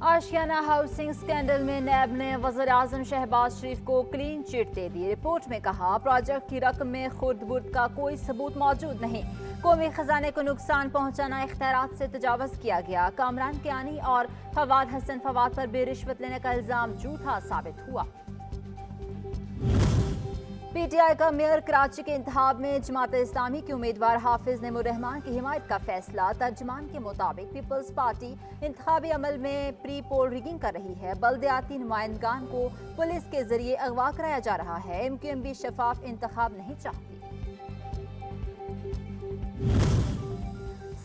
आशियाना housing scandal में नैब ने वज़ीर-ए-आज़म शहबाज शरीफ को क्लीन चिट दे दी। रिपोर्ट में कहा, प्रोजेक्ट की रकम में खुर्द-बुर्द का कोई सबूत मौजूद नहीं। कौमी खजाने को नुकसान पहुंचाना इख्तियारात से तजावज़ किया गया। कामरान कियानी और फवाद हसन फवाद पर बेरिश्वत लेने का इल्जाम झूठा साबित हुआ। पीटीआई का मेयर कराची के इंतखाब में जमात इस्लामी के उम्मीदवार हाफिज नेमुर्रहमान की हिमायत का फैसला। तर्जुमान के मुताबिक पीपल्स पार्टी इंतखाबी अमल में प्री पोल रिगिंग कर रही है। बल्दियाती नुमाइंदगान को पुलिस के जरिए अगवा कराया जा रहा है। MQM भी शफाफ इंतखाब नहीं चाहती।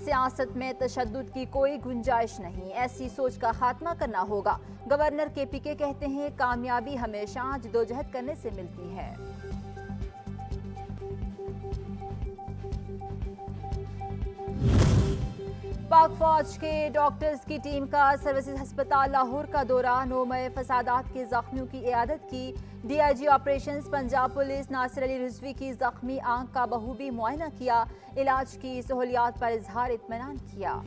सियासत में तशद्दुद की कोई गुंजाइश नहीं, ऐसी सोच का खात्मा करना होगा। गवर्नर KPK कहते हैं, कामयाबी हमेशा जदोजहद करने से मिलती है। पाक फौज के डॉक्टर्स की टीम का सर्विसेज अस्पताल लाहौर का दौरा। 9 मई फसादात के जख्मियों की इयादत की। DIG operations Punjab police Nasir Ali Rizvi की जख्मी आंख का बखूबी मुआयना किया। इलाज की सहूलियात पर इजहार इत्मीनान किया।